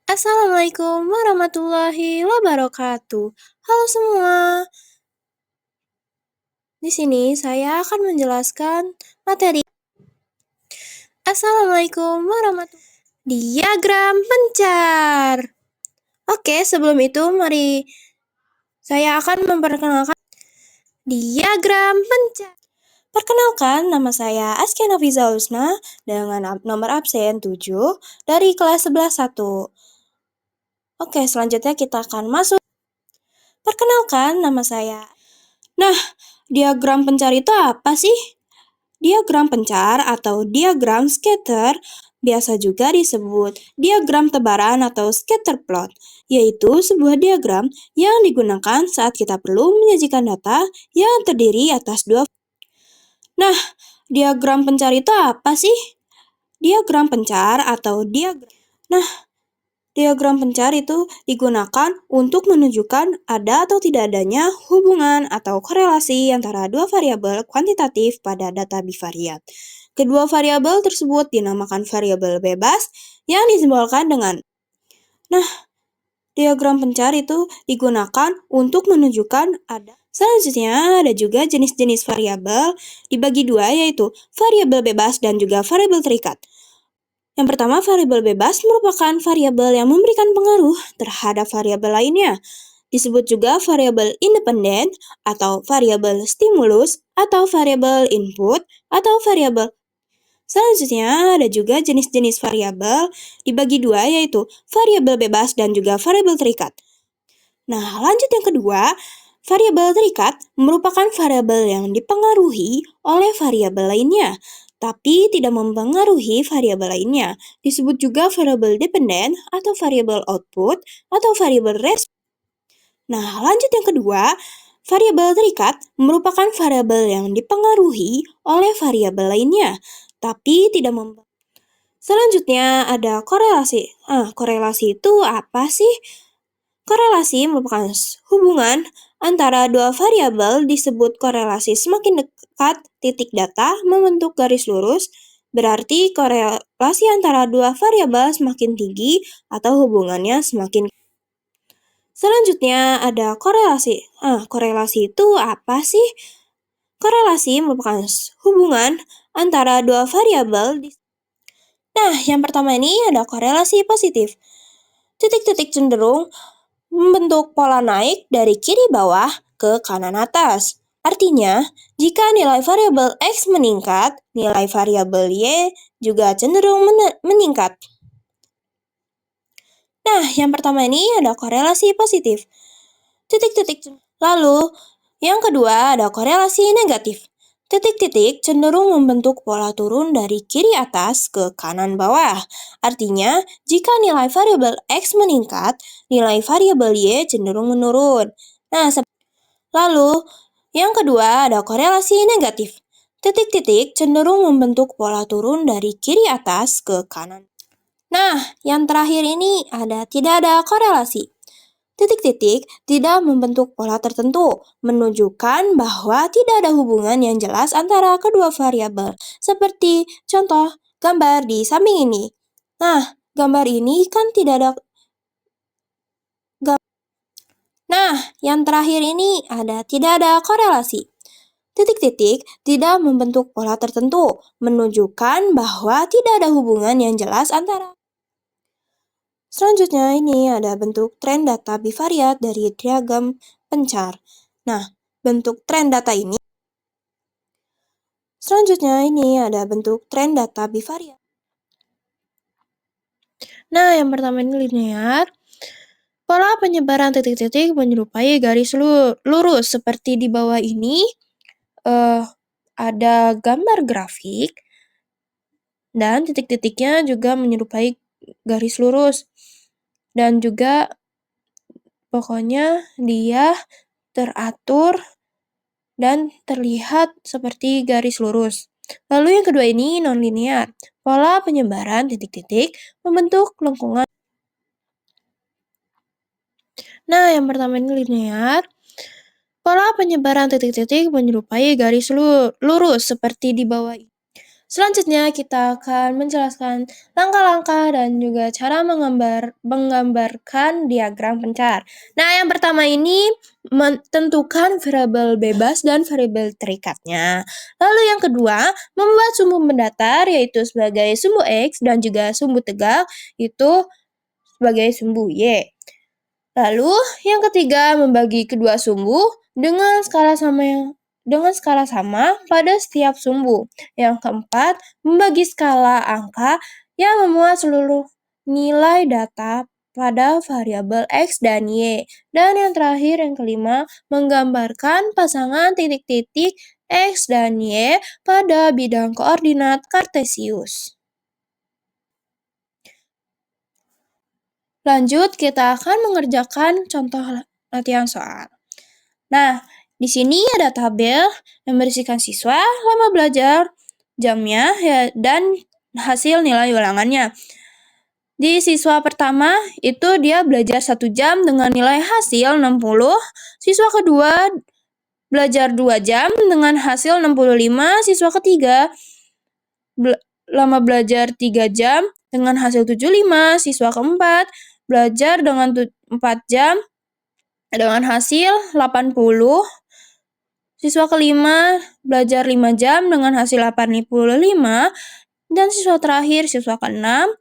Assalamualaikum warahmatullahi wabarakatuh. Halo semua, di sini saya akan menjelaskan materi. Assalamualaikum warahmatullahi wabarakatuh. Diagram pencar. Oke, sebelum itu mari saya akan memperkenalkan diagram pencar. Perkenalkan, nama saya Askia Nafiza Husna dengan nomor absen 7 dari kelas 11-1. Oke, selanjutnya kita akan masuk. Perkenalkan, nama saya. Nah, diagram pencar itu apa sih? Diagram pencar atau diagram scatter biasa juga disebut diagram tebaran atau scatter plot, yaitu sebuah diagram yang digunakan saat kita perlu menyajikan data yang terdiri atas dua. Nah, diagram pencar itu apa sih? Diagram pencar atau diagram. Nah, diagram pencar itu digunakan untuk menunjukkan ada atau tidak adanya hubungan atau korelasi antara dua variabel kuantitatif pada data bivariat. Kedua variabel tersebut dinamakan variabel bebas yang disimbolkan dengan. Nah, diagram pencar itu digunakan untuk menunjukkan ada. Selanjutnya ada juga jenis-jenis variabel dibagi dua, yaitu variabel bebas dan juga variabel terikat. Yang pertama, variabel bebas merupakan variabel yang memberikan pengaruh terhadap variabel lainnya. Disebut juga variabel independen atau variabel stimulus atau variabel input atau variabel. Selanjutnya, ada juga jenis-jenis variabel dibagi dua, yaitu variabel bebas dan juga variabel terikat. Nah, lanjut yang kedua, variabel terikat merupakan variabel yang dipengaruhi oleh variabel lainnya, tapi tidak mempengaruhi variabel lainnya. Disebut juga variabel dependen atau variabel output atau variabel respons. Nah, lanjut yang kedua, variabel terikat merupakan variabel yang dipengaruhi oleh variabel lainnya, tapi tidak mempengaruhi. Selanjutnya ada korelasi. Korelasi itu apa sih? Korelasi merupakan hubungan antara dua variabel, disebut korelasi. Semakin dekat titik data membentuk garis lurus, berarti korelasi antara dua variabel semakin tinggi atau hubungannya semakin. Selanjutnya ada korelasi. Korelasi itu apa sih? Korelasi merupakan hubungan antara dua variabel. Nah, yang pertama ini ada korelasi positif. Titik-titik cenderung membentuk pola naik dari kiri bawah ke kanan atas. Artinya, jika nilai variabel X meningkat, nilai variabel Y juga cenderung meningkat. Nah, yang pertama ini ada korelasi positif. Titik-titik. Lalu, yang kedua ada korelasi negatif. Titik-titik cenderung membentuk pola turun dari kiri atas ke kanan bawah. Artinya, jika nilai variabel X meningkat, nilai variabel Y cenderung menurun. Nah, lalu yang kedua ada korelasi negatif. Titik-titik cenderung membentuk pola turun dari kiri atas ke kanan. Nah, yang terakhir ini tidak ada korelasi. Titik-titik tidak membentuk pola tertentu, menunjukkan bahwa tidak ada hubungan yang jelas antara kedua variabel. Seperti contoh gambar di samping ini. Nah, gambar ini kan tidak ada. Nah, yang terakhir ini tidak ada korelasi. Titik-titik tidak membentuk pola tertentu, menunjukkan bahwa tidak ada hubungan yang jelas antara. Selanjutnya ini ada bentuk tren data bivariat dari diagram pencar. Nah, bentuk tren data ini. Selanjutnya ini ada bentuk tren data bivariat. Nah, yang pertama ini linear. Pola penyebaran titik-titik menyerupai garis lurus seperti di bawah ini. Ada gambar grafik dan titik-titiknya juga menyerupai garis lurus. Dan juga pokoknya dia teratur dan terlihat seperti garis lurus. Lalu yang kedua ini non-linear. Pola penyebaran titik-titik membentuk lengkungan. Nah, yang pertama ini linear. Pola penyebaran titik-titik menyerupai garis lurus seperti di bawah ini. Selanjutnya kita akan menjelaskan langkah-langkah dan juga cara menggambarkan diagram pencar. Nah, yang pertama ini menentukan variabel bebas dan variabel terikatnya. Lalu yang kedua, membuat sumbu mendatar yaitu sebagai sumbu X dan juga sumbu tegak itu sebagai sumbu Y. Lalu yang ketiga, membagi kedua sumbu dengan skala sama pada setiap sumbu. Yang keempat, membagi skala angka yang memuat seluruh nilai data pada variabel X dan Y. Dan yang terakhir, yang kelima, menggambarkan pasangan titik-titik X dan Y pada bidang koordinat Kartesius. Lanjut, kita akan mengerjakan contoh latihan soal. Nah, di sini ada tabel yang berisikan siswa, lama belajar, jamnya, dan hasil nilai ulangannya. Di siswa pertama, itu dia belajar 1 jam dengan nilai hasil 60. Siswa kedua, belajar 2 jam dengan hasil 65. Siswa ketiga, lama belajar 3 jam dengan hasil 75. Siswa keempat, belajar dengan 4 jam dengan hasil 80. Siswa kelima belajar 5 jam dengan hasil 85. Dan siswa terakhir, siswa keenam,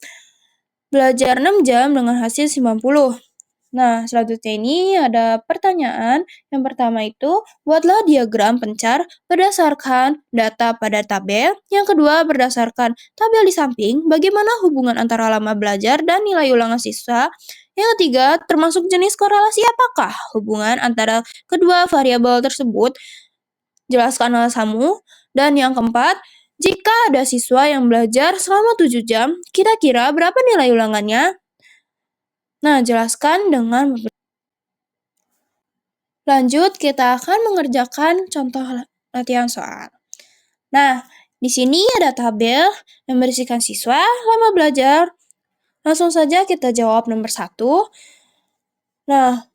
belajar 6 jam dengan hasil 90. Nah, selanjutnya ini ada pertanyaan. Yang pertama itu, buatlah diagram pencar berdasarkan data pada tabel. Yang kedua, berdasarkan tabel di samping, bagaimana hubungan antara lama belajar dan nilai ulangan siswa. Yang ketiga, termasuk jenis korelasi apakah hubungan antara kedua variabel tersebut. Jelaskan alasanmu. Dan yang keempat, jika ada siswa yang belajar selama 7 jam, kira-kira berapa nilai ulangannya? Nah, jelaskan dengan lanjut, kita akan mengerjakan contoh latihan soal. Nah, di sini ada tabel yang berisikan siswa, lama belajar. Langsung saja kita jawab nomor 1. Nah,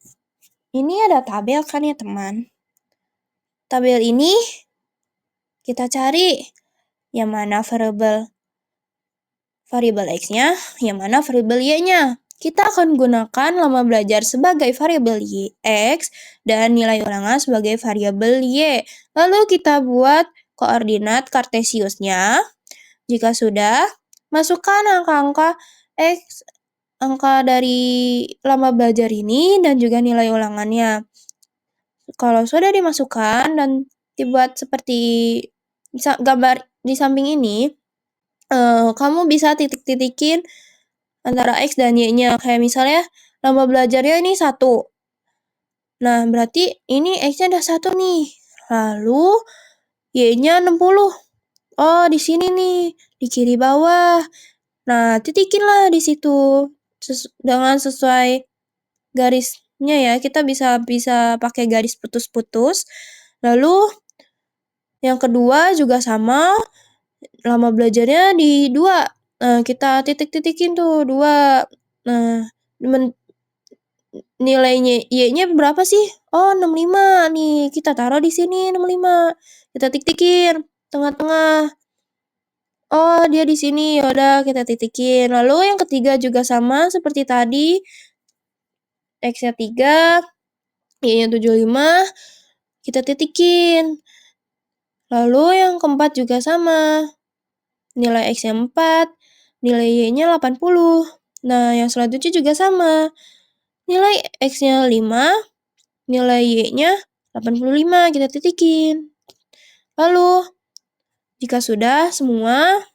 ini ada tabel kan ya teman? Tabel ini kita cari yang mana variabel X-nya, yang mana variabel Y-nya. Kita akan gunakan lama belajar sebagai variabel X dan nilai ulangan sebagai variabel Y. Lalu kita buat koordinat Kartesiusnya. Jika sudah, masukkan angka-angka X, angka dari lama belajar ini dan juga nilai ulangannya. Kalau sudah dimasukkan dan dibuat seperti gambar di samping ini, kamu bisa titik-titikin antara X dan Y-nya. Kayak misalnya, lama belajarnya ini 1. Nah, berarti ini X-nya ada 1 nih. Lalu, Y-nya 60. Oh, di sini nih, di kiri bawah. Nah, titikinlah di situ. Dengan sesuai garisnya ya, kita bisa pakai garis putus-putus. Lalu, yang kedua juga sama. Lama belajarnya di 2. Nah, kita titik-titikin tuh 2. Nah, nilainya Y-nya berapa sih? Oh, 65 nih. Kita taruh di sini 65. Kita titik-tikin tengah-tengah. Oh, dia di sini. Yaudah, kita titikin. Lalu yang ketiga juga sama seperti tadi. X-nya 3, Y-nya 75. Kita titikin. Lalu yang keempat juga sama. Nilai X-nya 4, nilai Y-nya 80. Nah, yang selanjutnya juga sama. Nilai X-nya 5, nilai Y-nya 85, kita titikin. Lalu, jika sudah semua,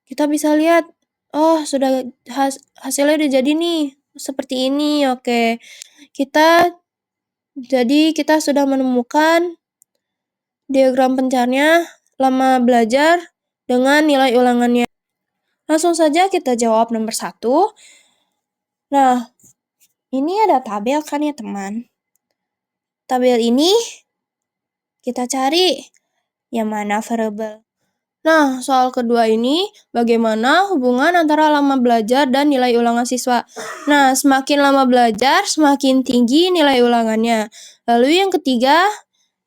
kita bisa lihat, oh sudah hasilnya udah jadi nih, seperti ini, oke. Kita sudah menemukan diagram pencarnya lama belajar dengan nilai ulangannya. Langsung saja kita jawab nomor 1. Nah, ini ada tabel kan ya teman? Tabel ini kita cari yang mana variabel. Nah, soal kedua ini bagaimana hubungan antara lama belajar dan nilai ulangan siswa. Nah, semakin lama belajar, semakin tinggi nilai ulangannya. Lalu yang ketiga,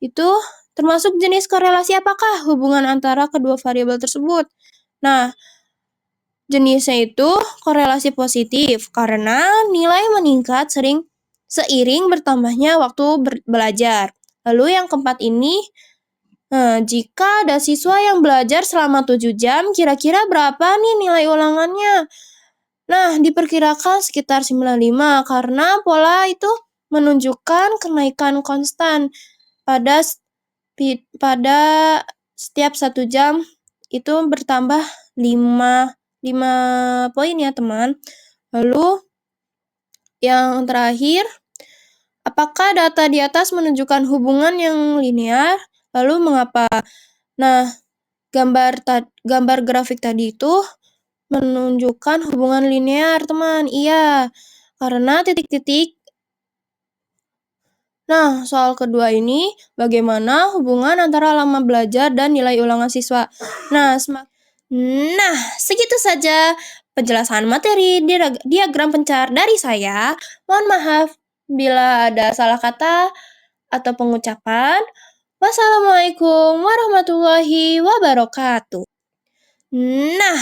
itu termasuk jenis korelasi apakah hubungan antara kedua variabel tersebut. Nah, jenisnya itu korelasi positif karena nilai meningkat seiring bertambahnya waktu belajar. Lalu yang keempat ini, jika ada siswa yang belajar selama 7 jam, kira-kira berapa nih nilai ulangannya? Nah, diperkirakan sekitar 95 karena pola itu menunjukkan kenaikan konstan pada setiap 1 jam itu bertambah 5 poin ya teman. Lalu yang terakhir, apakah data di atas menunjukkan hubungan yang linear? Lalu mengapa? Nah, gambar grafik tadi itu menunjukkan hubungan linear, teman. Iya, karena titik-titik. Nah, soal kedua ini, bagaimana hubungan antara lama belajar dan nilai ulangan siswa? Nah, segitu saja penjelasan materi diagram pencar dari saya. Mohon maaf bila ada salah kata atau pengucapan. Wassalamualaikum warahmatullahi wabarakatuh. Nah,